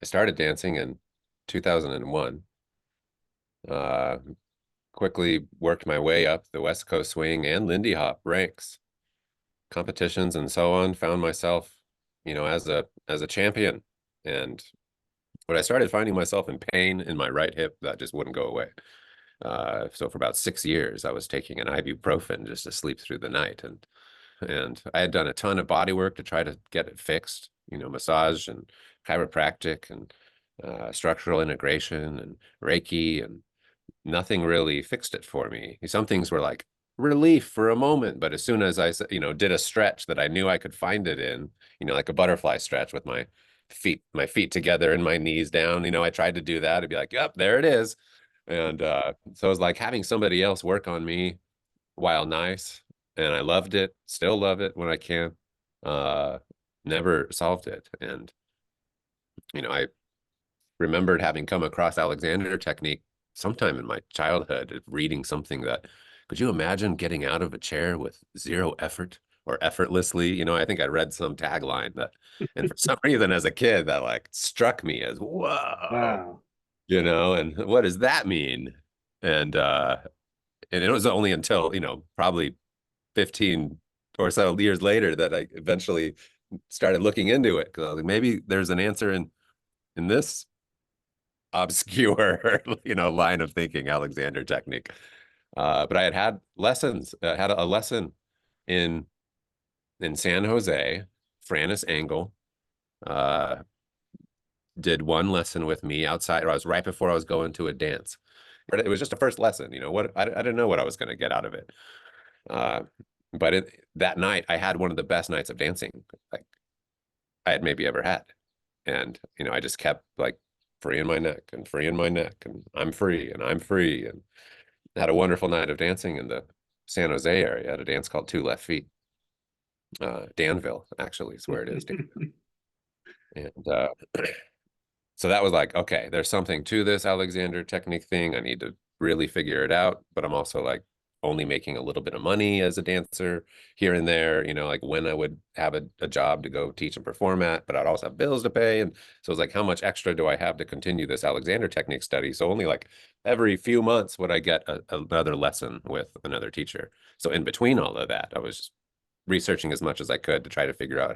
I started dancing in 2001. Uh, Quickly worked my way up the West Coast swing and Lindy Hop ranks, competitions, and so on. Found myself, as a champion. And when I started finding myself in pain in my right hip, that just wouldn't go away. So for about 6 years, I was taking an ibuprofen just to sleep through the night, and I had done a ton of body work to try to get it fixed, massage and chiropractic and structural integration and Reiki, and nothing really fixed it for me. Some things were like relief for a moment, but as soon as I, did a stretch that I knew I could find it in, like a butterfly stretch with my feet together and my knees down, I tried to do that. It'd be like, yep, there it is. And so it was like having somebody else work on me, while nice, and I loved it, still love it when I can. Uh, Never solved it. And, I remembered having come across Alexander technique sometime in my childhood, reading something that, could you imagine getting out of a chair with zero effort or effortlessly? I think I read some tagline that, and for some reason as a kid, that like struck me as, whoa, Wow. and what does that mean? And, and it was only until, probably 15 or so years later that I eventually started looking into it, because I was like, maybe there's an answer in this obscure, line of thinking, Alexander technique. But I had lessons, had a lesson in San Jose. Francis Engel uh, did one lesson with me outside, or I was right before I was going to a dance. It was just a first lesson, what I didn't know what I was going to get out of it. Uh, but that night, I had one of the best nights of dancing like I had maybe ever had. And, I just kept like freeing my neck and freeing my neck, and I'm free and I'm free. And had a wonderful night of dancing in the San Jose area at a dance called Two Left Feet. Danville, actually, is where it is. And so that was like, okay, there's something to this Alexander technique thing. I need to really figure it out. But I'm also like only making a little bit of money as a dancer here and there, like when I would have a job to go teach and perform at, but I'd also have bills to pay. And so it's like, how much extra do I have to continue this Alexander technique study? So only like every few months would I get another lesson with another teacher. So in between all of that, I was researching as much as I could to try to figure out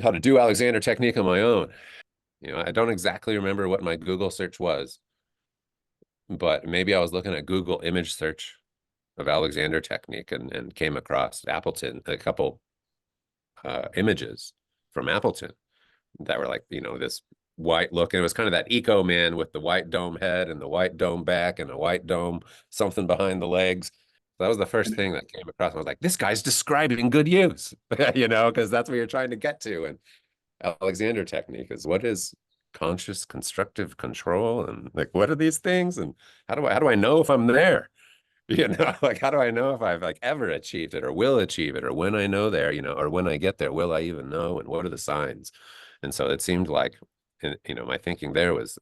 how to do Alexander technique on my own. I don't exactly remember what my Google search was, but maybe I was looking at Google image search of Alexander technique, and came across Appleton, a couple images from Appleton that were like, this white look. And it was kind of that eco man with the white dome head and the white dome back and a white dome, something behind the legs. So that was the first thing that came across. I was like, this guy's describing good use, because that's what you're trying to get to. And Alexander technique is, what is conscious constructive control, and like, what are these things, and how do I know if I'm there? Like, how do I know if I've like ever achieved it or will achieve it, or when I know there, or when I get there, will I even know, and what are the signs? And so it seemed like, my thinking there was,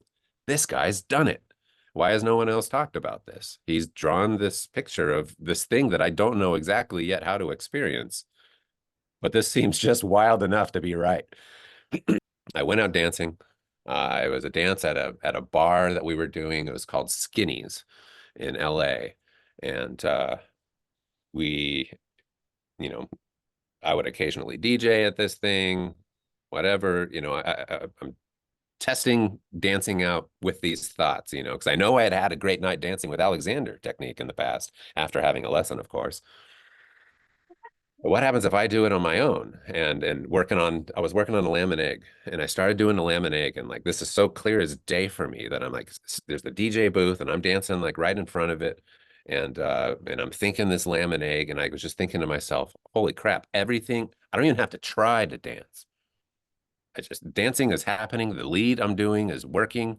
this guy's done it. Why has no one else talked about this? He's drawn this picture of this thing that I don't know exactly yet how to experience, but this seems just wild enough to be right. I went out dancing. It was a dance at a bar that we were doing. It was called Skinny's in LA. And we, you know, I would occasionally DJ at this thing, whatever. I'm testing dancing out with these thoughts, because I know I had had a great night dancing with Alexander technique in the past, after having a lesson, of course. What happens if I do it on my own? And I was working on a lamb and egg, and I started doing the lamb and egg, and like, this is so clear as day for me that I'm like, there's the DJ booth and I'm dancing like right in front of it. And I'm thinking this lamb and egg, and I was just thinking to myself, holy crap, everything, I don't even have to try to dance. I just, dancing is happening. The lead I'm doing is working.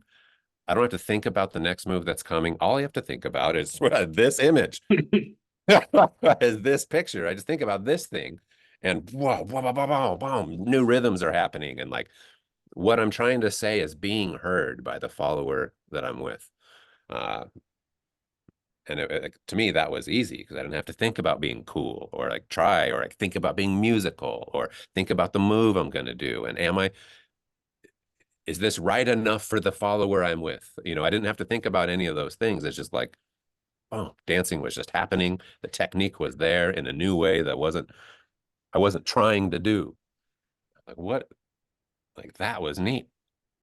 I don't have to think about the next move that's coming. All I have to think about is this image. Is this picture. I just think about this thing, and whoa, whoa, whoa, whoa, whoa, whoa, new rhythms are happening. And like, what I'm trying to say is being heard by the follower that I'm with. Uh, and to me, that was easy, because I didn't have to think about being cool, or like try, or like think about being musical, or think about the move I'm going to do. And is this right enough for the follower I'm with? You know, I didn't have to think about any of those things. It's just like, oh, dancing was just happening. The technique was there in a new way that I wasn't trying to do. Like what? Like that was neat.